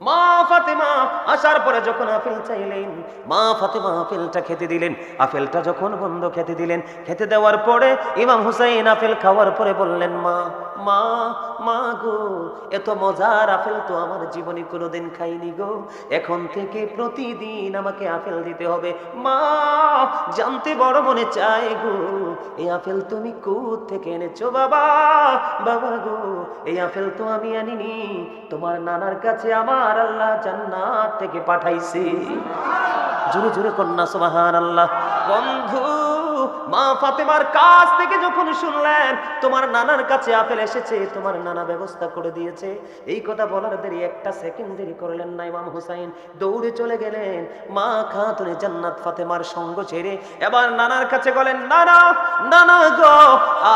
মা ফাতেমা আসার পরে যখন আপেল চাইলেন, মা ফাতেমা আপেলটা খেতে দিলেন। আপেলটা যখন বন্ধ খেতে দিলেন, খেতে দেওয়ার পরে ইমাম হুসাইন আপেল খাওয়ার পরে বললেন, মা মা মা গো, এত মজার আপেল তো আমার জীবনে কোনোদিন খাইনি গো, এখন থেকে প্রতিদিন আমাকে আপেল দিতে হবে। মা জানতে বড় মনে চায় গো, এই আপেল তুমি কোথা থেকে এনেছো বাবা? বাবা গো, এই আপেল তো আমি আনিনি, তোমার নানার কাছে আমার আল্লাহ জান্নাত থেকে পাঠাইছে। জোরে জোরে কন্যা সুবহানাল্লাহ। বন্ধু, মা ফাতেমার কাছ থেকে যখন শুনলেন তোমার নানার কাছে আপেল এসেছে, তোমার নানা ব্যবস্থা করে দিয়েছে, এই কথা বলার দেরি একটা সেকেন্ড দেরি করলেন না। ইমাম হুসাইন দৌড়ে চলে গেলেন মা খাতুনে জান্নাত ফাতেমার সঙ্গ ছেড়ে। এবার নানার কাছে বলেন, নানা নানা গো,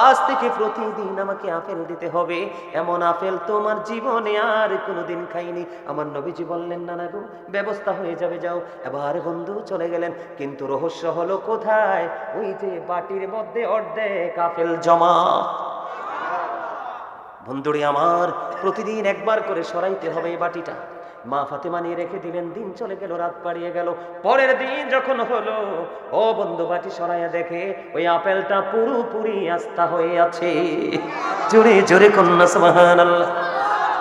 আজ থেকে প্রতিদিন আমাকে আপেল দিতে হবে, এমন আপেল তোমার জীবনে আর কোনোদিন খাইনি। আমার নবীজি বললেন, নানা গো ব্যবস্থা হয়ে যাবে, যাও। এবার বন্ধু চলে গেলেন, কিন্তু রহস্য হলো কোথায়? ওই যে বাটির মধ্যে অর্ধেক আপেল জমা। বন্ধুরে আমার, প্রতিদিন একবার করে সরাইতে হবে এই বাটিটা। মা ফাতেমা নিয়ে রেখে দিলেন, দিন চলে গেল, রাত পাড়িয়ে গেল। পরের দিন যখন হলো, ও বন্ধু বাটি সরাইয়া দেখে ওই আপেলটা পুরোপুরি আস্থা হয়ে আছে। জোরে জোরে কন্যা সুবহানাল্লাহ।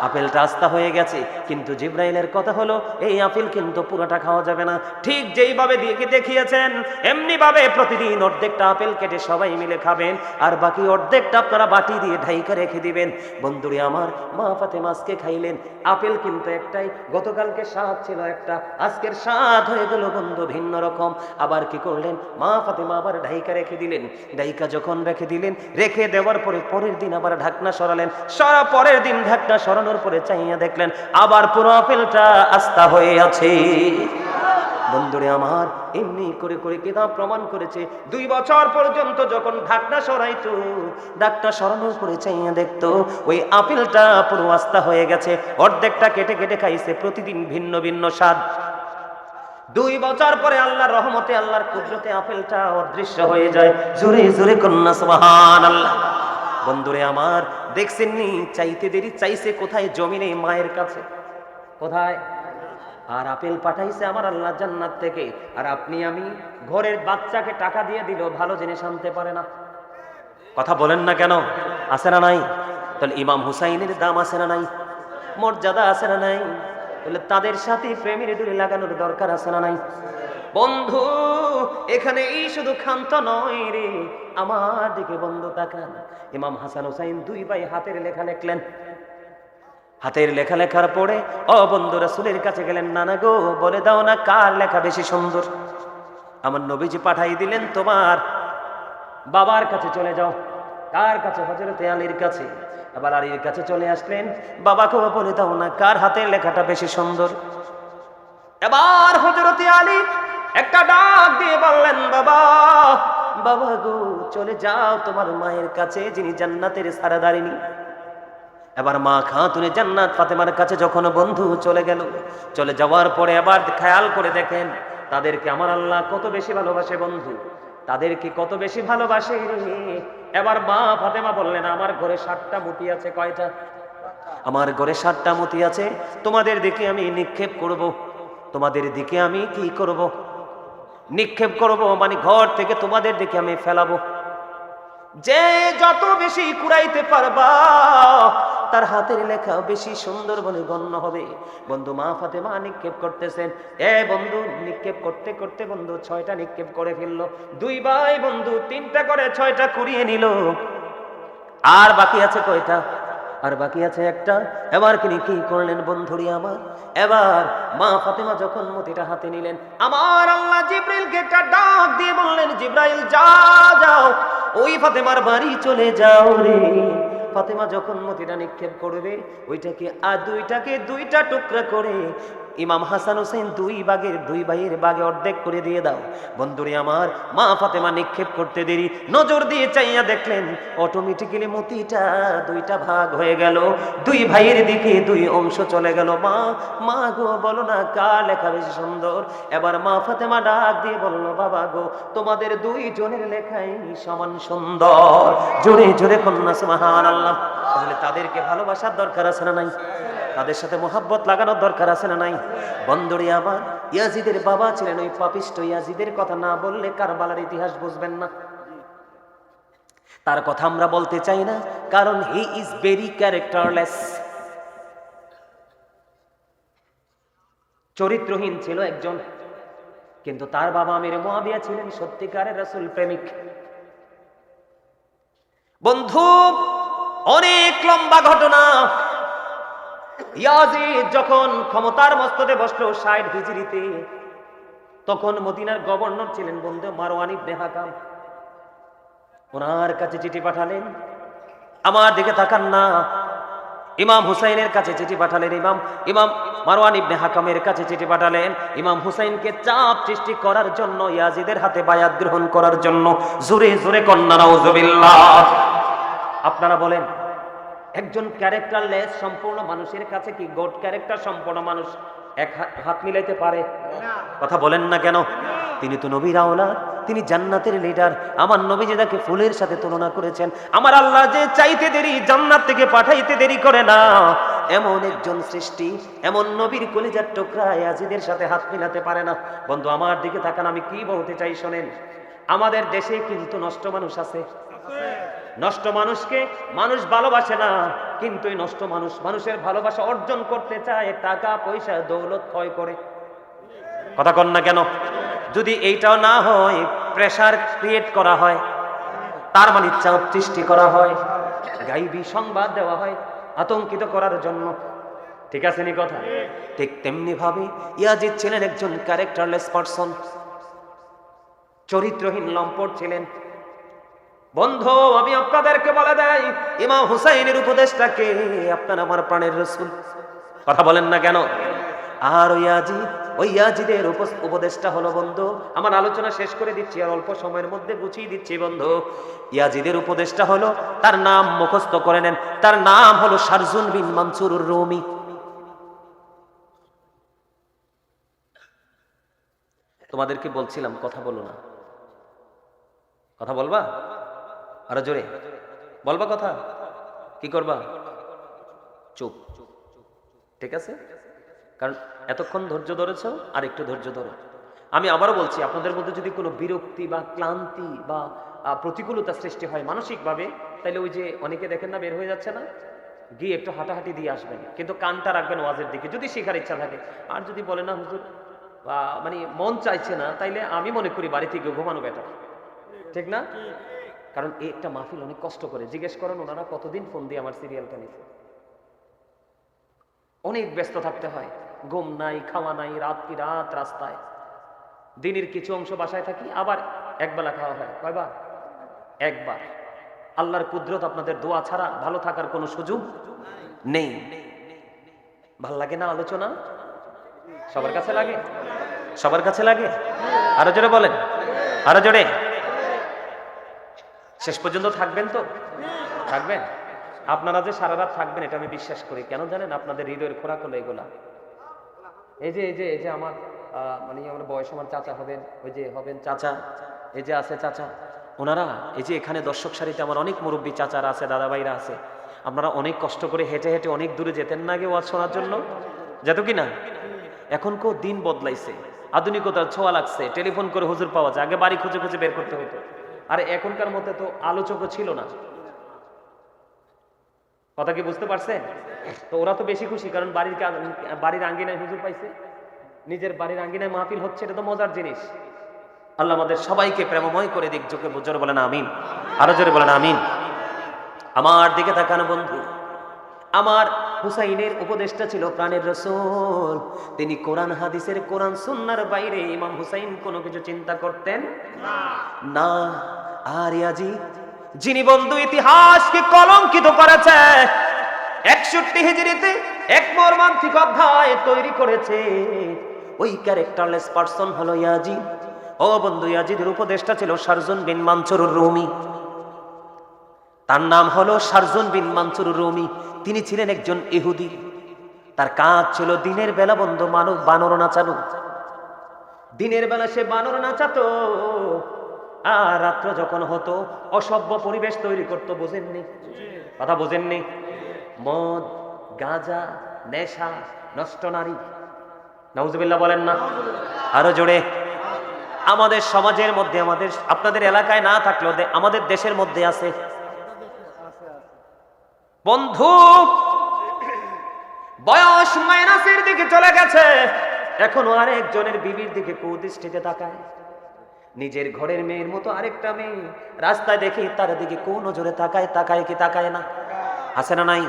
আপেলটা আস্থা হয়ে গেছে, কিন্তু জিব্রাইলের কথা হলো এই আপেল কিন্তু পুরোটা খাওয়া যাবে না। ঠিক যেইভাবে দেখিয়েছেন এমনি ভাবে প্রতিদিন অর্ধেকটা আপেল কেটে সবাই মিলে খাবেন, আর বাকি অর্ধেকটা আপনারা বাটি দিয়ে ঢাইকা রেখে দিবেন। বন্ধুরে আমার, মা ফাতেমা আজকে খাইলেন আপেল কিন্তু একটাই, গতকালকে স্বাদ ছিল একটা, আজকের স্বাদ হয়ে গেল বন্ধু ভিন্ন রকম। আবার কি করলেন মা ফাতেমা? আবার ঢাইকা রেখে দিলেন। ঢাইকা যখন রেখে দিলেন, রেখে দেওয়ার পরে পরের দিন আবার ঢাকনা সরালেন। পরের দিন ঢাকনা সরানোর পরে চাইয়া দেখলেন আবার পুরো আপেলটা আস্থা হয়ে আছে। বন্ধুরে আমার, এমনি করে করে কিতাব প্রমাণ করেছে 2 বছর পর্যন্ত যখন ঢাকনা সরাইতো, ঢাকনা সরানোর পরে চাইয়া দেখতো ওই আপেলটা পুরো আস্থা হয়ে গেছে। অর্ধেকটা কেটে কেটে খাইছে, প্রতিদিন ভিন্ন ভিন্ন স্বাদ। 2 বছর পরে আল্লাহর রহমতে, আল্লাহর কুদরতে আপেলটা অদৃশ্য হয়ে যায়। জোরে জোরে কন্যা সুবহানাল্লাহ। বন্ধুরে আমার, দেখছেন নি, চাইতে দেরি চাইছে কোথায়? জমিনে, মায়ের কাছে। কোথায়? আর আপেল পাঠাইছে আমার আল্লাহ জান্নাত থেকে। আর আপনি আমি ঘরের বাচ্চাকে টাকা দিয়ে দিল, ভালো জিনিস আনতে পারে না। কথা বলেন না কেন? আছে না নাই? তাহলে ইমাম হুসাইনের দাম আছে না নাই? মর্যাদা আছে না নাই? তাহলে তাদের সাথে প্রেমের ডুরি লাগানোর দরকার আছে না নাই? বন্ধু, এখানে এই শুধু ক্ষান্ত নয় রে, আমার দিকে বন্ধু তাকান। ইমাম হাসান হুসাইন 2 ভাই হাতের লেখা লেখলেন। হাতের লেখা লেখার পরে ও বন্ধু রাসূলের কাছে গেলেন, নানা গো বলে দাও না কার লেখা বেশি সুন্দর। আমার নবীজি পাঠাই দিলেন, তোমার বাবার কাছে চলে যাও। কার কাছে? হযরতে আলীর কাছে। আবার আলীর কাছে চলে আসলেন, বাবাকে বলে দাও না কার হাতের লেখাটা বেশি সুন্দর। এবার হযরতে আলী একটা ডাক দিয়ে বললেন, বাবা বাবা গো, চলে যাও তোমার মায়ের কাছে, যিনি জান্নাতের সারাদারিনী। এবার মা খাতুনে জান্নাত ফাতেমার কাছে যখন বন্ধু চলে গেল, চলে যাওয়ার পরে আবার খেয়াল করে দেখেন তাদেরকে আমার আল্লাহ কত বেশি ভালোবাসে। বন্ধু, তাদেরকে কত বেশি ভালোবাসে। এবার মা ফাতেমা বললেন, আমার ঘরে 7টা মতি আছে। কয়টা? আমার ঘরে 7টা মতি আছে। তোমাদের দিকে আমি নিক্ষেপ করব। তোমাদের দিকে আমি কি করব? নিক্ষেপ করব, মানে ঘর থেকে তোমাদের দিকে আমি ফেলাবো। যে যত বেশি কুড়াইতে পারবা, তার হাতের লেখা বেশি সুন্দর বলে গণ্য হবে। বন্ধু, মা ফাতেমা নিক্ষেপ করতেছেন। বন্ধু নিক্ষেপ করতে করতে বন্ধু 6টা নিক্ষেপ করে ফেললো। 2 ভাই বন্ধু 3টা করে 6টা কুড়িয়ে নিল। আর বাকি আছে কয়টা? আর বাকি আছে একটা। এবার তিনি কি করলেন বন্ধুরি আমার? এবার মা ফাতেমা যখন মতিটা হাতে নিলেন, আমার আল্লাহ জিব্রাইলকে একটা ডাক দিয়ে বললেন, জিব্রাইল যাও ওই ফাতেমার বাড়ি চলে যাও রে। ফাতেমা যখন মতিটা নিক্ষেপ করবে, ওইটাকে আর 2টা টুকরা করে ইমাম হাসান হুসাইন 2 ভাইয়ের ভাগে অর্ধেক করে দিয়ে দাও। বন্ধুরে আমার, মা ফাতেমা নিক্ষেপ করতে দেরি, নজর দিয়ে চাইয়া দেখলেন অটোমেটিক্যালি মতিটা 2টা ভাগ হয়ে গেল। 2 ভাইয়ের দিকে 2 অংশ চলে গেল। মা গো বলো না কার লেখা বেশি সুন্দর? এবার মা ফাতেমা ডাক দিয়ে বলল, বাবা গো তোমাদের 2 জনের লেখাই সমান সুন্দর। জোরে জোরে কন্যা সুবহানাল্লাহ। তাহলে তাদেরকে ভালোবাসার দরকার আছে না নাই? তাদের সাথে মোহাব্বত লাগানোর দরকার আছে না নাই? বন্ধুরে আমার, ইয়াজিদের বাবা ছিলেন ওই পাপিষ্ট ইয়াজিদের কথা না বললে কারবালার ইতিহাস বুঝবেন না। তার কথা আমরা বলতে চাই না, কারণ হি ইজ ভেরি ক্যারেক্টারলেস। চরিত্রহীন ছিল একজন, কিন্তু তার বাবা আমির মুয়াবিয়া ছিলেন সত্যিকারের রাসূল প্রেমিক। বন্ধু, অনেক লম্বা ঘটনা। ইয়াজিদ যখন ক্ষমতার মস্তদে বসলো ৬০ হিজরিতে, তখন মদিনার গভর্নর ছিলেন বন্ধু মারওয়ান ইবনে হাকাম। ওনার কাছে চিঠি পাঠালেন, আমার দিকে তাকান না, ইমাম হুসাইনের কাছে চিঠি পাঠালেন, ইমাম মারওয়ান ইবনে হাকামের কাছে চিঠি পাঠালেন ইমাম হুসাইনকে চাপ সৃষ্টি করার জন্য, ইয়াজিদের হাতে বায়াত গ্রহণ করার জন্য। জোরে জোরে কন্যা নাউজুবিল্লাহ। আপনারা বলেন, একজন ক্যারেক্টারলেস সম্পূর্ণ মানুষের কাছে কি গড ক্যারেক্টার সম্পূর্ণ মানুষ এক হাত মিলাইতে পারে? কথা বলেন না কেন? তিনি তো নবীর আওলাদ, তিনি জান্নাতের লিডার। আমার নবী যে তাকে ফুলের সাথে তুলনা করেছেন, আমার আল্লাহ যে চাইতে দেরি জান্নাত থেকে পাঠাইতে দেরি করে না, এমন একজন সৃষ্টি, এমন নবীর কলিজার টুকরা ইয়াজিদের সাথে হাত মিলাতে পারে না। বন্ধু আমার দিকে তাকান, আমি কি বলতে চাই শোনেন। আমাদের দেশে কিন্তু নষ্ট মানুষ আছে। নষ্ট মানুষকে মানুষ ভালোবাসে না, কিন্তু এই নষ্ট মানুষ মানুষের ভালোবাসা অর্জন করতে চায়, টাকা পয়সা দৌলত ক্ষয় করে। কথা কন না কেন? যদি এইটাও না হয়, প্রেসার ক্রিয়েট করা হয়, তার মানে চাপ সৃষ্টি করা হয়, গাইবি সংবাদ দেওয়া হয় আতঙ্কিত করার জন্য। ঠিক আছে নি কথা? ঠিক তেমনি ভাবে ইয়াজিদ ছিলেন একজন ক্যারেক্টারলেস পারসন, চরিত্রহীন লম্পট ছিলেন। বন্ধু, আমি আপনাদেরকে বলে দেই, ইমাম হুসাইনের উপদেশটাকে আপনার আমার প্রাণের রাসূল। কথা বলেন না কেন? আর ওই ইয়াজিদের উপদেশটা হলো, বন্ধু আমার আলোচনা শেষ করে দিচ্ছি আর অল্প সময়ের মধ্যে গুছিয়ে দিচ্ছি। বন্ধু, ইয়াজিদের উপদেশটা হলো, তার নাম মুখস্থ করে নেন, তার নাম হলো শারজুন বিন মানসুরুর রুমি। তোমাদেরকে বলছিলাম কথা বলো না, কথা বলবা? আরো জোরে বলবা কথা? কি করবা? চুপ। ঠিক আছে? কারণ এতক্ষণ ধৈর্য ধরেছো, আর একটু ধৈর্য ধরো। আমি আবারও বলছি, আপনাদের মধ্যে যদি কোনো বিরক্তি বা ক্লান্তি বা প্রতিকূলতা সৃষ্টি হয় মানসিকভাবে, তাহলে ওই যে অনেকে দেখেন না বের হয়ে যাচ্ছে না, গিয়ে একটু হাঁটাহাঁটি দিয়ে আসবেন, কিন্তু কানটা রাখবেন ওয়াজের দিকে যদি শেখার ইচ্ছা থাকে। আর যদি বলে না হুজুর মানে মন চাইছে না, তাইলে আমি মনে করি বাড়ি থেকে ঘুমানো বেটার। ঠিক না? কারণ এই একটা মাহফিল অনেক কষ্ট করে। জিজ্ঞেস করেন ওনারা কতদিন ফোন দিয়ে আমার সিরিয়ালটা নিছে। অনেক ব্যস্ত থাকতে হয়, ঘুম নাই, খাওয়া নাই, রাত কি রাত রাস্তায়। দিনের কিছু অংশ বাসায় থাকি, আবার একবেলা খাওয়া হয়। কয়বার? একবার। আল্লাহর কুদরত, আপনাদের দোয়া ছাড়া ভালো থাকার কোনো সুযোগ নেই। ভাল লাগে না আলোচনা? সবার কাছে লাগে? সবার কাছে লাগে? আরো জোরে বলেন, আরো জোরে। শেষ পর্যন্ত থাকবেন তো? থাকবেন? আপনারা যে সারা রাত থাকবেন এটা আমি বিশ্বাস করি। কেন জানেন? আপনাদের হৃদয়ের খোরাক হলো এগুলা। এই যে আমার মানে আমার বয়স, আমার চাচা হবেন, ওই যে হবেন চাচা, এই যে আছে চাচা, ওনারা এই যে এখানে দর্শক সারিতে আমার অনেক মুরব্বী চাচারা আছে, দাদাভাইরা আছে। আপনারা অনেক কষ্ট করে হেঁটে হেঁটে অনেক দূরে যেতেন না আগে ওয়াজ শোনার জন্য? যেত কি না? এখন কেউ দিন বদলাইছে, আধুনিকতার ছোঁয়া লাগছে, টেলিফোন করে হুজুর পাওয়া যায়। আগে বাড়ি খুঁজে খুঁজে বের করতে হতো। আর এখনকার মধ্যে তো আলোচকও ছিল না। কথা কি বুঝতে পারছেন? তো ওরা তো বেশি খুশি, কারণ বাড়ির আঙ্গিনায় হুজুর পাইছে, নিজের বাড়ির আঙ্গিনায় মাহফিল হচ্ছে, এটা তো মজার জিনিস। আল্লাহ আমাদের সবাইকে প্রেমময় করে দিক। চোখে জোরে বলেন আমিন, আরো জোরে বলেন আমিন। আমার দিকে তাকানো বন্ধু, আমার হুসাইনের উপদেশটা ছিল প্রাণের রাসূল। তিনি কোরআন হাদিসের, কোরআন সুন্নাহর বাইরে ইমাম হুসাইন কোনো কিছু চিন্তা করতেন না। আর ইয়াজিদ, যিনি বন্ধু ইতিহাসকে কলঙ্কিত করেছে, 61 হিজরিতে এক মর্মান্তিক অধ্যায় তৈরি করেছে, ওই ক্যারেক্টারলেস পারসন হলো ইয়াজিদ। ও বন্ধু, ইয়াজিদের উপদেশটা ছিল শারজুন বিন মানসুরুর রুমি। তার নাম হলো শারজুন বিন মানসুরুর রুমি। তিনি ছিলেন একজন ইহুদি। তার কাজ ছিল দিনের বেলা বন্ধু বানর নাচানো। দিনের বেলা সে বানর নাচাতো, আর রাত্র যখন হতো অসভ্য পরিবেশ তৈরি করতো। বোঝেননি কথা? বোঝেননি? মদ, গাঁজা, নেশা, নষ্ট নারী। নাউজুবিল্লাহ বলেন না, আরো জোরে। আমাদের সমাজের মধ্যে, আপনাদের এলাকায় না থাকলেও আমাদের দেশের মধ্যে আছে। বন্ধু, বয়স মাইনাসের দিকে চলে গেছে, এখনো আরেকজনের বিবির দিকে কুদৃষ্টিতে তাকায়। নিজের ঘরের মেয়ের মতো আরেকটা মেয়ে রাস্তায় দেখে তার দিকে কোন নজরে তাকায় কি তাকায় না? আছে না নাই?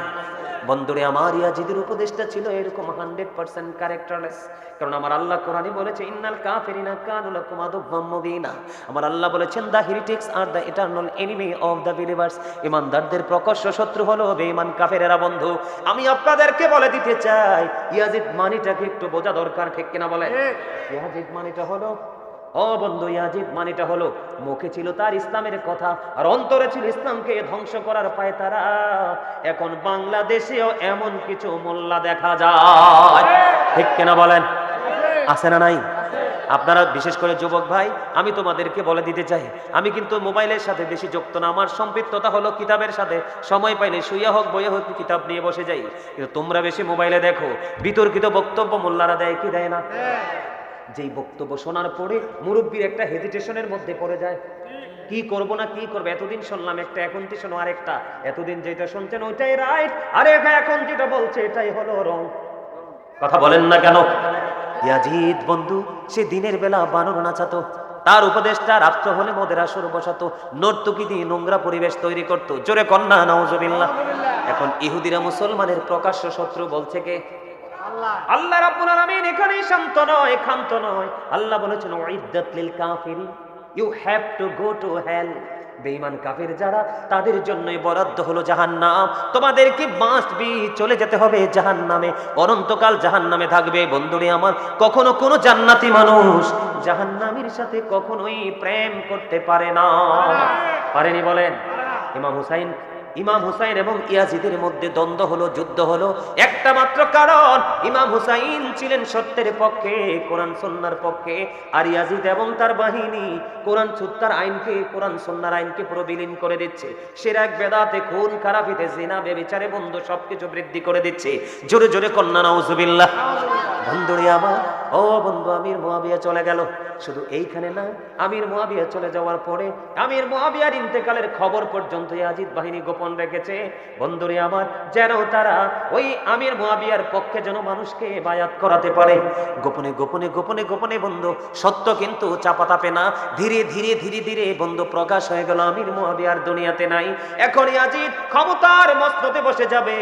বন্ধুরে আমার, ইয়াজিদের উপদেশটা ছিল এরকম 100% ক্যারেক্টারলেস। কারণ আমার আল্লাহ কোরআনে বলেছে, ইন্নাল কাফিরিনা কানু লাকুম আদুওয়াম মুবিনা। আমার আল্লাহ বলেছেন, দ্য হেরিটিক্স আর the eternal enemy of the believers. ইমানদারদের প্রকাশ্য শত্রু হলো বেঈমান কাফেরেরা। বন্ধু, আমি আপনাদেরকে বলে দিতে চাই, ইয়াজিদ মানিটাকে একটু বোঝা দরকার, ঠিক কিনা বলেন? ইয়াজিদ মানিটা হলো, ও বন্ধু, ইয়াজিদ মানিটা হলো, মুখে ছিল তার ইসলামের কথা আর অন্তরে ছিল ইসলামকে ধ্বংস করার পায়তারা। এখন বাংলাদেশেও এমন কিছু মোল্লা দেখা যায়, ঠিক কিনা বলেন? আছে না নাই? আপনারা বিশেষ করে যুবক ভাই, আমি তোমাদেরকে বলে দিতে চাই, আমি কিন্তু মোবাইলের সাথে বেশি যুক্ত না। আমার সম্পৃক্ততা হলো কিতাবের সাথে। সময় পাইলে শুইয়া হোক বইয়া হোক কিতাব নিয়ে বসে যাই। কিন্তু তোমরা বেশি মোবাইলে দেখো, বিতর্কিত বক্তব্য মোল্লারা দেয় কি দেয় না? যেই বক্তব্য শোনার পরে মুরব্বীর একটা হেজিটেশনের মধ্যে পড়ে যায়, কি করব না কি করবো। এতদিন শুনলাম একটা, এখন কি শোনো আরেকটা। এতদিন যেটা শুনছেন ওইটাই রাইট, আরে এখন যেটা বলছে এটাই হলো রং। কথা বলেন না কেন? ইয়াজিদ বন্ধু, সে দিনের বেলা বানর নাচাতো, তার উপদেশটা রাত্র হলে মদের আসর বসাতো, নর্তকী দিয়ে নোংরা পরিবেশ তৈরি করতো। জোরে কন্যা নাউজুবিল্লাহ। এখন ইহুদিরা মুসলমানের প্রকাশ্য শত্রু বলছে কে? আল্লাহ রাব্বুল আলামিন এখানেই শান্ত নয়, ক্ষান্ত নয়। আল্লাহ বলেছেন, উইদ্দাত লিল কাফিরিন, you have to go to hell. বেঈমান কাফের যারা, তাদের জন্যই বরাদ্দ হলো জাহান্নাম। তোমাদেরকে মাস্ট বি চলে যেতে হবে জাহান্নামে, অনন্তকাল জাহান্নামে থাকবে। বন্ধুরে আমার, কখনো কোনো জান্নাতি মানুষ জাহান্নামীর সাথে কখনোই প্রেম করতে পারে না। পারেনি বলেন? ইমাম হুসাইন এবং ইয়াজিদের মধ্যে দ্বন্দ্ব হলো, যুদ্ধ হলো, একটা মাত্র কারণ, ইমাম হুসাইন ছিলেন সত্যের পক্ষে, কোরআন সুন্নাহর পক্ষে, আর ইয়াজিদ এবং তার বাহিনী কোরআন সুন্নাহর আইনকে পুরো বিলীন করে দিচ্ছে। শিরক, বেদাতে, খুন খারাপিতে, জিনা, ব্যভিচারে বন্ধু সবকিছু বৃদ্ধি করে দিচ্ছে। জোরে জোরে কন্যা নাউজুবিল্লাহ। বন্ধুরে আমার, ও বন্ধু, আমির মুয়াবিয়া চলে গেল। শুধু এইখানে না, আমির মুয়াবিয়া চলে যাওয়ার পরে আমির মুয়াবিয়ার ইন্তেকালের খবর পর্যন্ত ইয়াজিদ বাহিনী গোপন রেখেছে। বন্ধুরে আমার, যেন তারা ওই আমির মুয়াবিয়ার পক্ষে যেন মানুষকে বায়াত করাতে পারে। গোপনে গোপনে গোপনে গোপনে বন্ধু, সত্য কিন্তু চাপা তাপে না। ধীরে ধীরে ধীরে ধীরে বন্ধু প্রকাশ হয়ে গেল, আমির মুয়াবিয়ার দুনিয়াতে নাই। এখন ইয়াজিদ ক্ষমতার মস্ততে বসে যাবে,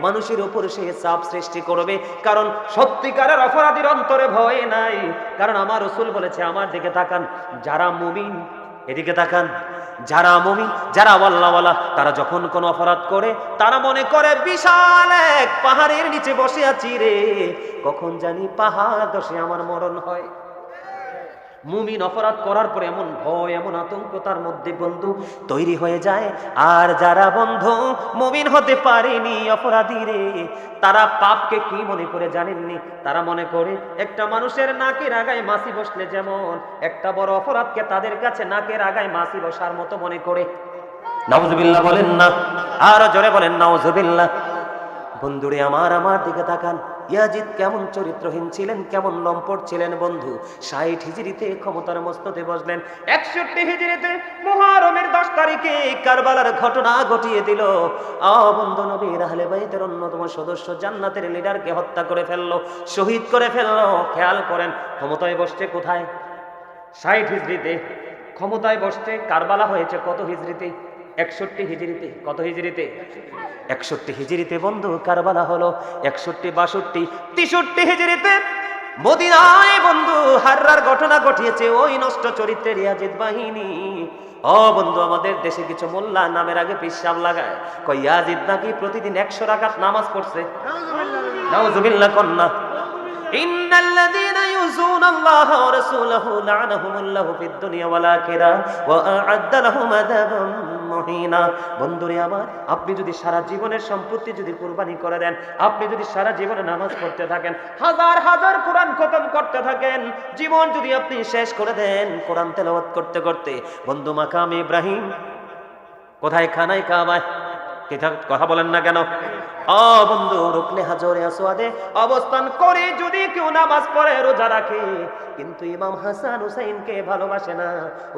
মানুষের উপর সে চাপ সৃষ্টি করবে। কারণ সত্যিকারের অপরাধীর অন্তরে ভয় নাই। কারণ আমার রাসূল বলেছে, আমার দিকে তাকান, যারা মুমিন, এদিকে তাকান, যারা মুমিন, যারা আল্লাহওয়ালা, তারা যখন কোনো অপরাধ করে তারা মনে করে বিশাল এক পাহাড়ের নিচে বসে আছি রে, কখন জানি পাহাড় ধসে আমার মরণ হয়। মুমিন অপরাধ করার পরে এমন ভয়, এমন আতঙ্ক তার মধ্যে বন্ধু তৈরি হয়ে যায়। আর যারা বন্ধু মুমিন হতে পারেনি, অপরাধী রে, তারা পাপকে কি মনে করে জানেননি? তারা মনে করে একটা মানুষের নাকের আগায় মাছি বসলে যেমন একটা বড় অপরাধকে তাদের কাছে নাকের আগায় মাছি বসার মতো মনে করে। নাউজুবিল্লাহ বলেন না, আর জোরে বলেন নাউজুবিল্লাহ। বন্ধুরে আমার দিকে তাকান, ইয়াজিদ কেমন চরিত্রহীন ছিলেন, কেমন লম্পট ছিলেন বন্ধু। 60 হিজরিতে ক্ষমতার মস্ততে বসলেন, 61 হিজরিতে মুহররমের 10 তারিখে কারবালার ঘটনা ঘটিয়ে দিল। বন্ধু, নবীর আহলে বাইতের অন্যতম সদস্য, জান্নাতের লিডারকে হত্যা করে ফেললো, শহীদ করে ফেললো। খেয়াল করেন, ক্ষমতায় বসছে কোথায়? 60 হিজরিতে ক্ষমতায় বসছে। কারবালা হয়েছে কত হিজরিতে? 61 হিজরিতে। কত হিজরিতে? 61 হিজরিতে বন্ধু কারবালা হলো। 61, 62, 63 হিজরিতে মদিনায় বন্ধু হাররার ঘটনা ঘটিয়েছে ওই নষ্ট চরিত্রের ইয়াজিদ বাহিনী। বন্ধু, আমাদের দেশে কিছু মোল্লা নামের আগে পিশাব লাগায়, কই ইয়াজিদ নাকি প্রতিদিন 100 রাকাত নামাজ পড়ছে। নাউজুবিল্লাহ কন্না। ইন্নাল্লাযীনা ইউযুনাল্লাহা ওয়া রাসূলাহু লা'নাহুমুল্লাহু ফিদ দুনিয়া ওয়াল আখিরাহ ওয়া আ'আদ্দা লাহুম আযাবাম মুহিনা। বন্ধুরে আমার, আপনি যদি সারা জীবনের সম্পত্তি যদি কুরবানি করে দেন, আপনি যদি সারা জীবনে নামাজ পড়তে থাকেন, হাজার হাজার কোরআন খতম করতে থাকেন, জীবন যদি আপনি শেষ করে দেন কোরআন তেলাওয়াত করতে করতে, বন্ধু মাকাম ইব্রাহিম কোথায়? খানায় কাবায়। কথা বলেন না কেন? ও বন্ধু, রুকনে হাজরে আসওয়াদে অবস্থান করে যদি কেউ নামাজ পড়ে, রোজা রাখে, কিন্তু ইমাম হাসান হুসাইনকে ভালোবাসে না,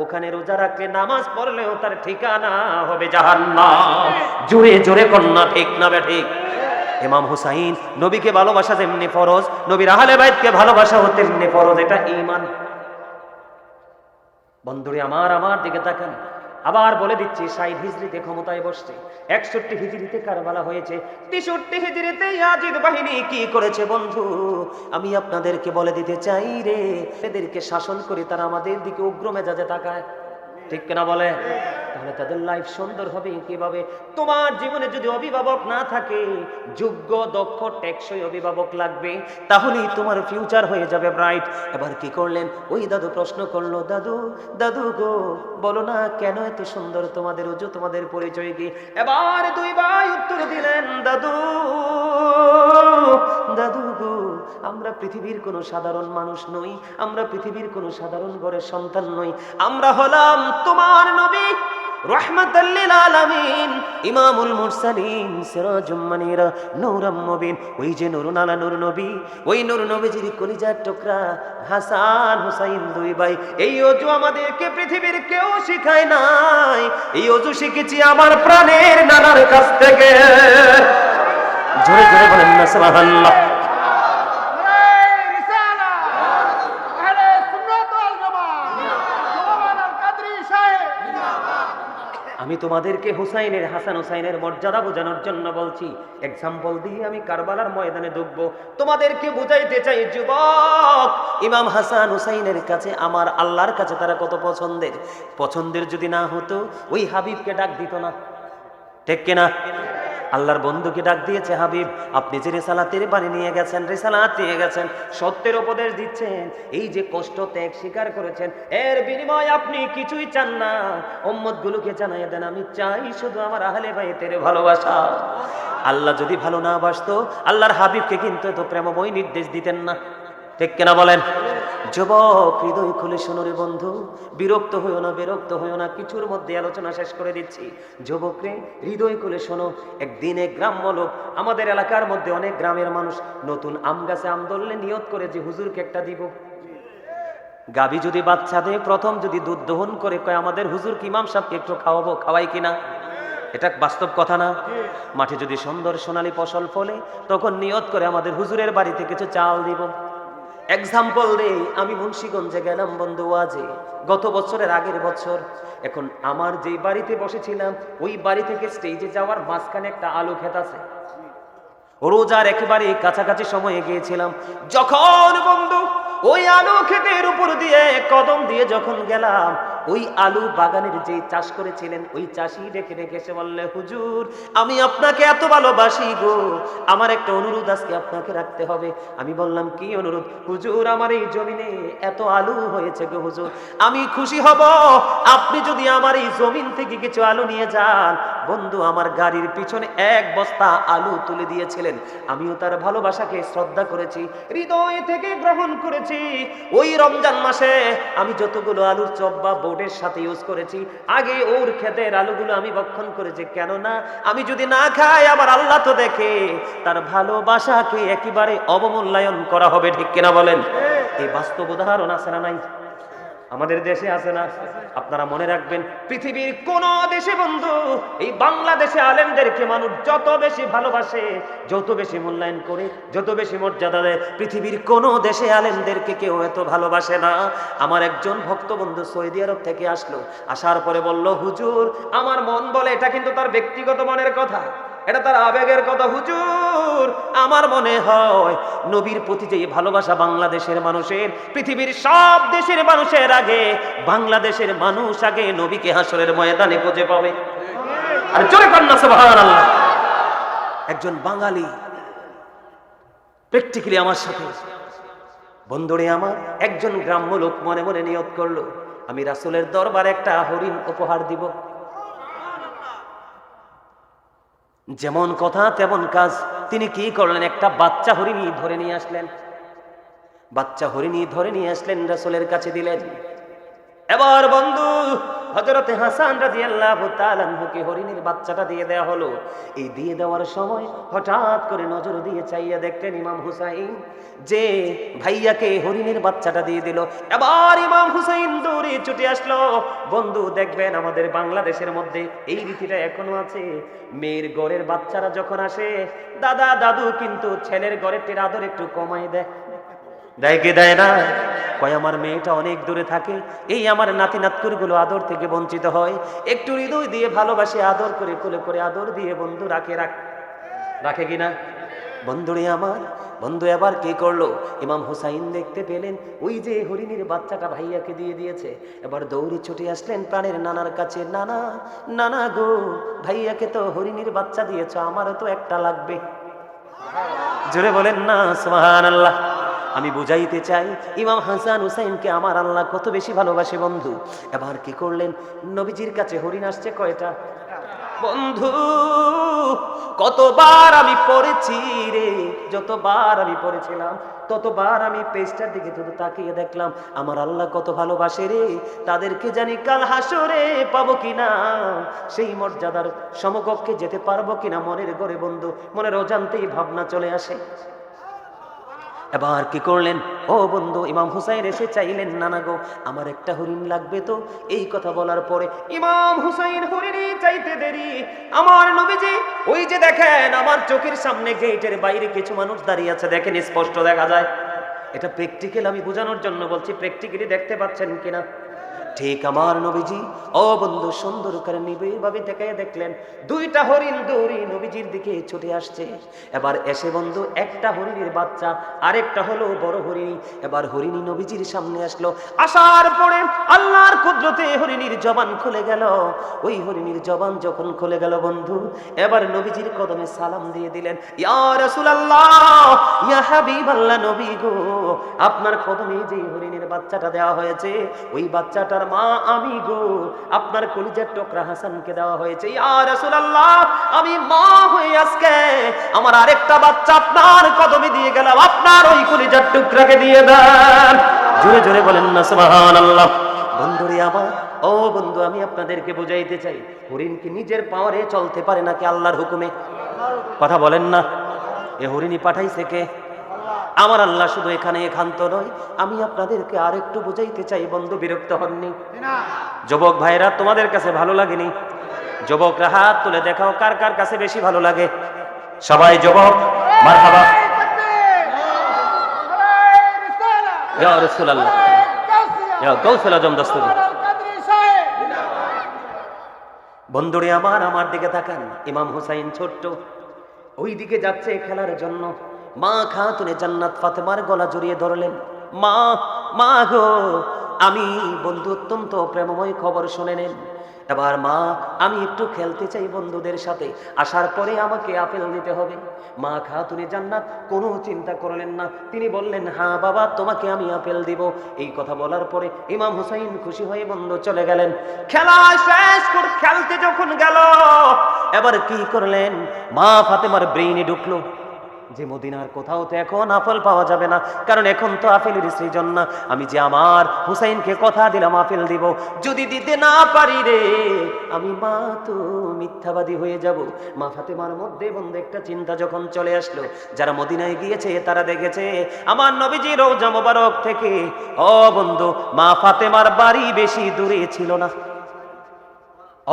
ওখানে রোজা রাখলে নামাজ পড়লেও তার ঠিকানা হবে জাহান্নাম। জোরে জোরে কন্যা ঠিক না ঠিক? ইমাম হুসাইন নবীকে ভালোবাসা যেমনি ফরজ, নবীর আহলে বাইতকে ভালোবাসাও তেমনি ফরজ, এটা ঈমান। বন্ধুরে আমার দিকে তাকান। আবার বলে দিচ্ছি, 60 হিজরিতে ক্ষমতায় বসছে, 61 হিজরিতে কারবালা হয়েছে, 63 হিজরিতে ইয়াজিদ বাহিনী কি করেছে বন্ধু, আমি আপনাদেরকে বলে দিতে চাই রে, এদেরকে শাসন করে তারা আমাদের দিকে উগ্র মেজাজে তাকায়, ঠিক কিনা বলে? তাহলে তাদের লাইফ সুন্দর হবে কিভাবে? তোমার জীবনে যদি অভিভাবক না থাকে, যোগ্য দক্ষ টেকসই অভিভাবক লাগবে, তাহলেই তোমার ফিউচার হয়ে যাবে ব্রাইট। এবার কি করলেন? ওই দাদু প্রশ্ন করলো, দাদু দাদু গো, বলো না কেন এত সুন্দর তোমাদের ওজু, তোমাদের পরিচয় কি? এবার দুই ভাই উত্তর দিলেন, দাদু দাদু গো, আমরা পৃথিবীর কোনো সাধারণ মানুষ নই, আমরা পৃথিবীর কোনো সাধারণ ঘরের সন্তান নই, আমরা হলাম তোমার নবী রাহমাতাল লিল আলামিন, ইমামুল মুরসালিন, সিরাজুম মুনীরা, নূরুম মুবিন। ওই যে নূরুন আলা নূর নবী, ওই নূর নবীজির কলিজার টুকরা হাসান হুসাইন দুই ভাই। এই ওযু আমাদেরকে পৃথিবীর কেউ শিখায় নাই, এই ওযু শিখেছি আমার প্রাণের নানার কাছ থেকে। জোরে জোরে বলেন না সুবহানাল্লাহ। আমি তোমাদেরকে হুসাইনের, হাসান হুসাইনের মর্যাদা বোঝানোর জন্য বলছি। এক্সাম্পল দিয়ে আমি কারবালার ময়দানে ঢুকবো, তোমাদেরকে বুঝাইতে চাই যুবক, ইমাম হাসান হুসাইনের কাছে, আমার আল্লাহর কাছে তারা কত পছন্দের। পছন্দের যদি না হতো ওই হাবিবকে ডাক দিত না, ঠিক কিনা? আল্লাহর বন্ধুকে ডাক দিয়েছে, হাবিব আপনি যে রিসালাতের বাণী নিয়ে গেছেন, রিসালাত নিয়ে গেছেন, সত্যের উপদেশ দিচ্ছেন, এই যে কষ্ট ত্যাগ স্বীকার করেছেন, এর বিনিময় আপনি কিছুই চান না, উম্মতগুলোকে জানাইয়া দেন আমি চাই শুধু আমার আহলে বাইতের ভালোবাসা। আল্লাহ যদি ভালো না বাসতো আল্লাহর হাবিবকে কিন্তু এত প্রেমময় নির্দেশ দিতেন না, ঠিক কিনা বলেন? যুবক হৃদয় খুলে শোনো রে বন্ধু, বিরক্ত হইও না, বিরক্ত হইও না, কিছুর মধ্যে আলোচনা শেষ করে দিচ্ছি। যুবক রে, হৃদয় খুলে শোনো। একদিন এক গ্রাম্য লোক, আমাদের এলাকার মধ্যে অনেক গ্রামের মানুষ নতুন আম গাছে আম ধরলে নিয়ত করে যে হুজুরকে একটা দিব। গাবি যদি বাচ্চা দেয়, প্রথম যদি দুধ দহন করে কয় আমাদের হুজুরকে, ইমাম সাহেবকে একটু খাওয়াবো, খাওয়াই কিনা? এটা বাস্তব কথা না? মাঠে যদি সুন্দর সোনালী ফসল ফলে, তখন নিয়ত করে আমাদের হুজুরের বাড়িতে কিছু চাল দিব। এক্সাম্পল দেই, আমি মুন্সিগঞ্জে গেলাম বন্ধু ওয়াজে, গত বছরের আগের বছর। এখন আমার যেই বাড়িতে বসেছিলাম ওই বাড়ি থেকে স্টেজে যাওয়ার মাঝখানে একটা আলু ক্ষেত আছে, রোজার একেবারে কাছাকাছি সময়ে গিয়েছিলাম। যখন বন্ধু ওই আলু ক্ষেতের উপর দিয়ে কদম দিয়ে যখন গেলাম, ওই আলু বাগানের যে চাষ করেছিলেন ওই চাষি ডেকে ডেকে এসে বললে, হুজুর আমি আপনাকে এত ভালোবাসি গো, আমার একটা অনুরোধ আজকে আপনাকে রাখতে হবে। আমি বললাম কি অনুরোধ? হুজুর আমার এই জমিনে এত আলু হয়েছে গো হুজুর, আমি খুশি হব আপনি যদি আমার এই জমিন থেকে কিছু আলু নিয়ে যান। বন্ধু আমার গাড়ির পিছনে এক বস্তা আলু তুলে দিয়েছিলেন, আমিও তার ভালোবাসাকে শ্রদ্ধা করেছি, হৃদয় থেকে গ্রহণ করেছি। ওই রমজান মাসে আমি যতগুলো আলুর চপ বা বোর্ডের সাথে ইউজ করেছি, আগে ওর ক্ষেতের আলুগুলো আমি ভক্ষণ করেছি। কেননা আমি যদি না খাই আমার আল্লাহ তো দেখে, তার ভালোবাসাকে একেবারে অবমূল্যায়ন করা হবে, ঠিক কিনা বলেন? এই বাস্তব উদাহরণ আছে না নাই? আমাদের দেশে আছে না? আপনারা মনে রাখবেন, পৃথিবীর কোন দেশে বন্ধু এই বাংলাদেশে আলেমদেরকে মানুষ যত বেশি ভালোবাসে, যত বেশি মূল্যায়ন করে, যত বেশি মর্যাদা দেয়, পৃথিবীর কোন দেশে আলেমদেরকে কেউ এত ভালোবাসে না। আমার একজন ভক্ত বন্ধু সৌদি আরব থেকে আসলো, আসার পরে বলল, হুজুর আমার মন বলে, এটা কিন্তু তার ব্যক্তিগত মনের কথা, এটা তার আবেগের কথা, হুজুর আমার মনে হয় নবীর প্রতি যে ভালোবাসা বাংলাদেশের মানুষের, পৃথিবীর সব দেশের মানুষের আগে বাংলাদেশের মানুষ আগে নবীকে হাসরের ময়দানে খুঁজে পাবে। আর জোরে কন্যা সুবহানাল্লাহ। একজন বাঙালি প্র্যাকটিক্যালি আমার সাথে, বন্ধুরে আমার, একজন গ্রাম্য লোক মনে মনে নিয়ত করলো, আমি রাসূলের দরবারে একটা হরিণ উপহার দিব। যেমন কথা তেমন কাজ, তিনি কি করলেন? একটা বাচ্চা হরিণী ধরে নিয়ে আসলেন, বাচ্চা হরিণী ধরে নিয়ে আসলেন, রাসূলের কাছে দিলেন। এবার বন্ধু হযরতে হাসান রাদিয়াল্লাহু তাআলা আনহুকে হরিণের বাচ্চাটা দিয়ে দেওয়া হলো। এই দিয়ে দেওয়ার সময় হঠাৎ করে নজর দিয়ে চাইয়া দেখলেন ইমাম হুসাইন যে ভাইয়াকে হরিণের বাচ্চাটা দিয়ে দিল। এবার ইমাম হুসাইন দৌড়ে ছুটে আসলো। বন্ধু দেখবেন আমাদের বাংলাদেশের মধ্যে এই রীতিটা এখনো আছে, মেয়ের ঘরের বাচ্চারা যখন আসে দাদা দাদু কিন্তু ছেলের ঘরের আদর একটু কমাই দেয়, দেয় কি দেয় না? কয় আমার মেয়েটা অনেক দূরে থাকে, এই আমার নাতি নাতকুর গুলো আদর থেকে বঞ্চিত হয়, একটু হৃদয় দিয়ে ভালোবাসে আদর করে কোলে করে আদর দিয়ে বন্ধু রাখে কিনা? বন্ধুরে আমার, বন্ধু এবার কি করলো? ইমাম হুসাইন দেখতে পেলেন ওই যে হরিণীর বাচ্চাটা ভাইয়াকে দিয়ে দিয়েছে। এবার দৌড়ে ছুটে আসলেন প্রাণের নানার কাছে, নানা নানা গো, ভাইয়াকে তো হরিণীর বাচ্চা দিয়েছ, আমারও তো একটা লাগবে। জোরে বলেন না সুবহানাল্লাহ। আমি বুঝাইতে চাই ইমাম হাসান হুসাইনকে আমার আল্লাহ কত বেশি ভালোবাসে বন্ধু। এবার কি করলেন? নবীজির কাছে হরিণ আসছে কয়টা? বন্ধু কতবার আমি পড়েছি রে, যতবার আমি পড়েছিলাম ততবার আমি পেজটার দিকে শুধু তাকিয়ে দেখলাম আমার আল্লাহ কত ভালোবাসে রে, তাদেরকে জানি কাল হাসরে পাবো কিনা, সেই মর্যাদার সমকক্ষে যেতে পারবো কিনা মনের ঘরে বন্ধু মনের অজান্তেই ভাবনা চলে আসে। এবার কি করলেন? ও বন্ধু ইমাম হুসাইন এসে চাইলেন, নানা গো আমার একটা হরিণ লাগবে তো। এই কথা বলার পরে ইমাম হুসাইন হরিণী চাইতে দেরি, আমার নবীজি ওই যে দেখেন আমার চোখের সামনে গেটের বাইরে কিছু মানুষ দাঁড়িয়ে আছে, দেখেন স্পষ্ট দেখা যায়। এটা প্র্যাকটিক্যাল, আমি বোঝানোর জন্য বলছি, প্র্যাকটিক্যালি দেখতে পাচ্ছেন কিনা? ঠিক আমার নবীজি ও বন্ধু সুন্দর করে নিবিড়ভাবে তাকিয়ে দেখলেন দুইটা হরিণ দৌড়ে নবীজির দিকে ছুটে আসছে। এবার এসে বন্ধু একটা হরিণের বাচ্চা, আরেকটা হলো বড় হরিণী। এবার হরিণী নবীজির সামনে আসলো, আসার পরে আল্লাহর কুদরতে হরিণীর জবান খুলে গেল। ওই হরিণীর জবান যখন খুলে গেল বন্ধু, এবার নবীজির কদমে সালাম দিয়ে দিলেন, ইয়া রাসূলুল্লাহ ইয়া হাবিবাল্লাহ, নবী গো আপনার কদমে যে হরিণের বাচ্চাটা দেওয়া হয়েছে ওই বাচ্চাটা মা আমি গো, আপনার কলিজার টুকরা হাসানকে দেওয়া হয়েছে। ইয়া রাসূলুল্লাহ আমি মা হয়ে আজকে আমার আরেকটা বাচ্চা আপনার কদমে দিয়ে গেলাম, আপনার ওই কলিজার টুকরাকে দিয়ে দেন। জোরে জোরে বলেন না সুবহানাল্লাহ। বন্ধুরে আমার, ও বন্ধু আমি আপনাদেরকে বুঝাইতে চাই হরিণ কি নিজের পাওয়ারে চলতে পারে নাকি আল্লাহর হুকুমে? কথা বলেন না। এ হরিণী পাঠাইছে কে? আমার আল্লাহ। শুধু এখানে একান্ত নয়, আমি আপনাদেরকে আরেকটু বুঝাইতে চাই বন্ধু, বিরক্ত হননি? যুবক ভাইরা তোমাদের কাছে ভালো লাগেনি? যুবকরা হাত তুলে দেখাও কার কার কাছে বেশি ভালো লাগে। সবাই যুবক মারহাবা। ইয়া রাসূলুল্লাহ ইয়া গাউসুল আজম দস্তগীর। বন্ধুরে আমার দিকে তাকান। ইমাম হুসাইন ছোট্ট ওই দিকে যাচ্ছে খেলার জন্য। মা খাতুনে জান্নাত ফাতেমার গলা জড়িয়ে ধরলেন, মা মা গো। আমি বন্ধু অত্যন্ত প্রেমময় খবর শুনে নেন। এবার মা আমি একটু খেলতে চাই বন্ধুদের সাথে, আসার পরে আমাকে আপেল দিতে হবে। মা খাতুনে জান্নাত কোনো চিন্তা করলেন না, তিনি বললেন হ্যাঁ বাবা তোমাকে আমি আপেল দিব। এই কথা বলার পরে ইমাম হুসাইন খুশি হয়ে বন্ধু চলে গেলেন। খেলা শেষ করে খেলতে যখন গেল এবার কি করলেন? মা ফাতেমার ব্রেইনে ঢুকলো যে মদিনার কোথাও তো এখন আপেল পাওয়া যাবে না, কারণ এখন তো আপেলের সৃজন না। আমি যে আমার হুসাইনকে কথা দিলাম আপেল দিব, যদি দিতে না পারি রে আমি মা তো মিথ্যাবাদী হয়ে যাব। মা ফাতেমার মধ্যে বন্ধু একটা চিন্তা যখন চলে আসলো, যারা মদিনায় গিয়েছে তারা দেখেছে আমার নবীজি রওজা মোবারক থেকে ও বন্ধু মা ফাতেমার বাড়ি বেশি দূরে ছিল না,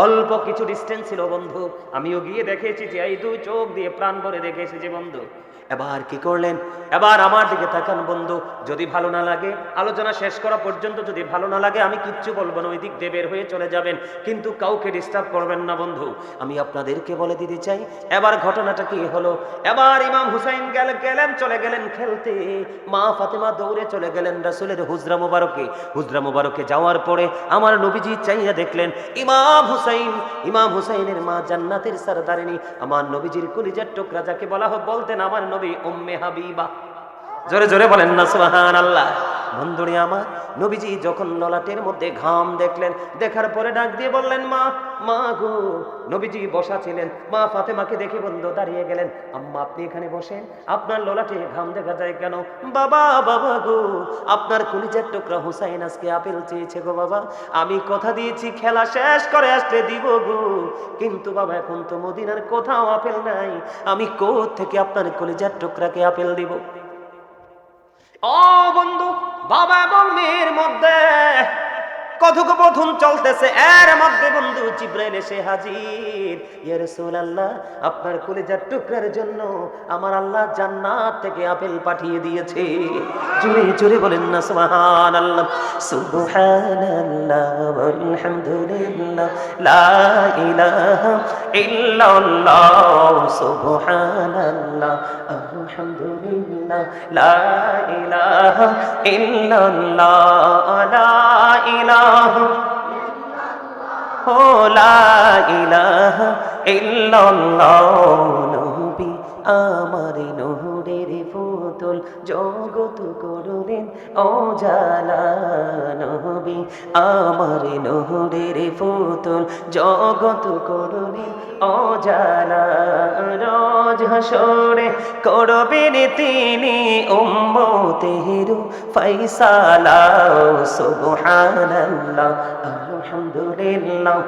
অল্প কিছু ডিস্টেন্স ছিল বন্ধু। আমিও গিয়ে দেখেছি যে এই দুই চোখ দিয়ে প্রাণ ভরে দেখে এসেছি বন্ধু। এবার কি করলেন? এবার আমার দিকে তাকান বন্ধু, যদি ভালো না লাগে আলোচনা শেষ করা পর্যন্ত যদি ভালো না লাগে আমি কিচ্ছু বলবো না, ওই দিক দিয়ে বের হয়ে চলে যাবেন, কিন্তু কাউকে ডিস্টার্ব করবেন না বন্ধু। আমি আপনাদেরকে বলে দিতে চাই এবার ঘটনাটা কি হলো। এবার ইমাম হুসাইন চলে গেলেন খেলতে, মা ফাতেমা দৌড়ে চলে গেলেন রাসূলের হুজরা মুবারকে। হুজরা মুবারকে যাওয়ার পরে আমার নবীজি চাইয়া দেখলেন ইমাম হুসাইনের মা জান্নাতের সরদারিনী, আমার নবীজির কলিজার টুকরা যাকে বলতেন আমার নবী উম্মে হাবিবা। জোরে জোরে বলেন না সুবহানাল্লাহ। বন্ধুরে আমার, নবীজি যখন ললাটের মধ্যে ঘাম দেখলেন, দেখার পরে ডাক দিয়ে বললেন, মা, মা গো। নবীজি বসা ছিলেন, মা ফাতেমাকে দেখে বন্ধু দাঁড়িয়ে গেলেন, আম্মা আপনি এখানে বসেন, আপনার ললাটে ঘাম দেখা যায় কেন? বাবা, বাবা গো, আপনার কলিজার টুকরা হুসাইন আজকে আপেল চেয়েছে গো বাবা, আমি কথা দিয়েছি খেলা শেষ করে আসতে দিব গো, কিন্তু বাবা এখন তো মদিনার কোথাও আপেল নাই, আমি কোথা থেকে আপনার কলিজার টুকরাকে আপেল দিব? ও বন্ধু, বাবা এবং মেয়ের মধ্যে কথোপকথন চলতেছে, এর মধ্যে বন্ধু জিবরাইল এসে হাজির। ইয়া রাসূলুল্লাহ, আপনার কলিজার টুকরার জন্য আমার আল্লাহ জান্নাত থেকে আপেল পাঠিয়ে দিয়েছে। জোরে জোরে বলেন না সুবহানাল্লাহ। সুবহানাল্লাহ ওয়ালহামদুলিল্লাহ লা ইলাহা ইল্লাল্লাহ, সুবহানাল্লাহ আলহামদুলিল্লাহ লা ইলাহা ইল্লাল্লাহ, লা ইলাহা ও লা ইলাহা ইল্লাল্লাহ। নবী আমার নূরের পুতুল, জগৎ করলেন ও জালা, নবী আমার নূরের পুতুল, জগৎ করলেন ও জালা, রোজ হাসরে করবেন তিনি উম্মতের ফায়সালা। সুবহানাল্লাহ আলহামদুলিল্লাহ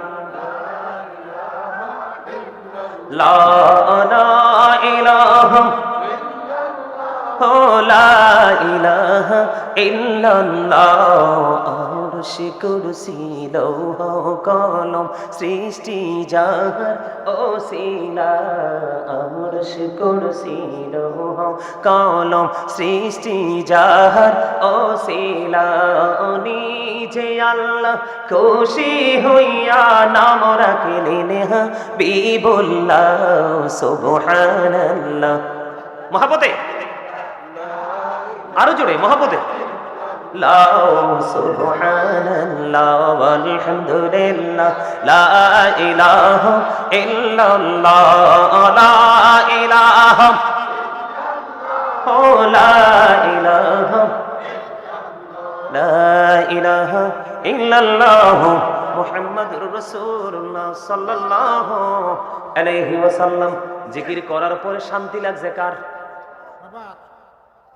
লা ইলাহা লা ইলাহা ইল্লাল্লাহ। আরশ কুরসি লৌহ কলম সৃষ্টি যাহার ওসিলা, আরশ কুরসি লৌহ কলম সৃষ্টি যাহার ওসিলা, নিজে আল্লাহ খুশি হইয়া নাম রাখলেন হাবিবুল্লাহ। সুবহানাল্লাহ, মহাপতে আরো জোরে, মহাপতে লা সুবহানাল্লাহ ওয়ালহামদুলিল্লাহ লা ইলাহা ইল্লাল্লাহ, লা ইলাহা ও লা ইলাহা লা ইলাহা ইল্লাল্লাহ মুহাম্মাদুর রাসূলুল্লাহ সাল্লাল্লাহু আলাইহি ওয়াসাল্লাম। জিকির করার পরে শান্তি লাগছে কার?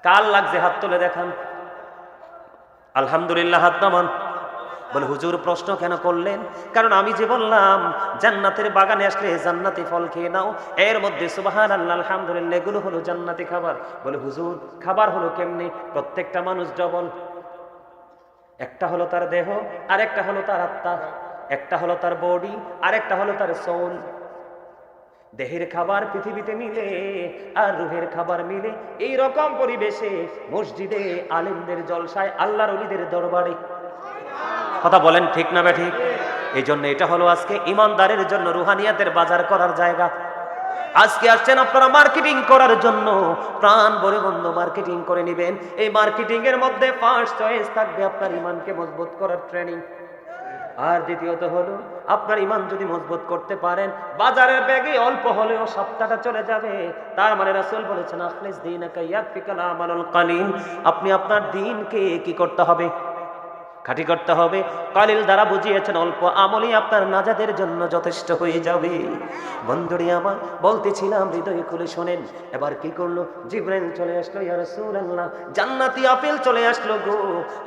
কার লাগছে? হাত তুলে দেখান। আলহামদুলিল্লাহ হাত নামান। বলে হুজুর প্রশ্ন কেন করলেন? কারণ আমি যে বললাম জান্নাতের বাগানে আসলে জান্নাতি ফল খেয়ে নাও, এর মধ্যে সুবহানাল্লাহ আলহামদুলিল্লাহ এগুলো হলো জান্নাতি খাবার। বলে হুজুর খাবার হলো কেমনে? প্রত্যেকটা মানুষ ডবল, একটা হলো তার দেহ, আর একটা হলো তার আত্মা, একটা হলো তার বডি, আর একটা হলো তার সোল। দেহের খাবার পৃথিবীতে মিলে আর রুহের খাবার মিলে এই রকম পরিবেশে মসজিদে, আলেমদের জলসায়, আল্লাহর ওলিদের দরবারে। কথা বলেন ঠিক না ঠিক? এই জন্য এটা হলো আজকে ইমানদারের জন্য রুহানিয়াতের বাজার করার জায়গা। আজকে আসছেন আপনারা মার্কেটিং করার জন্য, প্রাণ ভরে বন্ধ মার্কেটিং করে নেবেন। এই মার্কেটিং এর মধ্যে ফার্স্ট চয়েস থাকবে আপনার ইমানকে মজবুত করার ট্রেনিং, আর দ্বিতীয়ত হলো আপনার ইমান যদি মজবুত করতে পারেন, বাজারের ব্যাগে অল্প হলেও সপ্তাহটা চলে যাবে। তার মানে রাসূল বলেছেন আখলিস দীনাকা ইয়াকফিকাল আমালুল কালিল, আপনি আপনার দ্বীনকে কি করতে হবে? খাঁটি করতে হবে। কালিল দ্বারা বুঝিয়েছেন অল্প আমলই আপনার নাজাতের জন্য যথেষ্ট হয়ে যাবে। বন্ধুরি আমার, বলতেছিলাম হৃদয় খুলে শোনেন। এবার কি করলো? জিবরাইল চলে আসলো, ইয়া রাসূলুল্লাহ জান্নাতি আপেল চলে আসলো গো,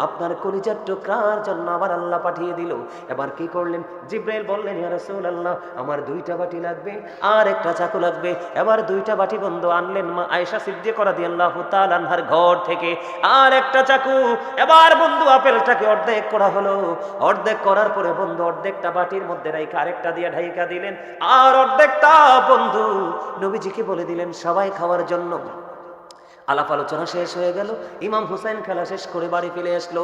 আপনার কলিজার টুকরার জন্য আবার আল্লাহ পাঠিয়ে দিল। এবার কি করলেন? জিবরাইল বললেন, ইয়া রাসূলুল্লাহ আমার 2টা বাটি লাগবে আর একটা চাকু লাগবে। এবার 2টা বাটি বন্ধু আনলেন মা আয়েশা সিদ্দিকা রাদিয়াল্লাহু তাআলা আনহার ঘর থেকে, আর একটা চাকু। এবার বন্ধু আপেলটাকে অর্ধেক করা হলো। অর্ধেক করার পরে বন্ধু অর্ধেকটা বাটির মধ্যে রাইখা আরেকটা দিয়ে ঢাইকা দিলেন, আর অর্ধেকটা বন্ধু নবীজিকে বলে দিলেন সবাই খাওয়ার জন্য। আলাপ আলোচনা শেষ হয়ে গেল, ইমাম হুসাইন খেলা শেষ করে বাড়ি ফিরে আসলো।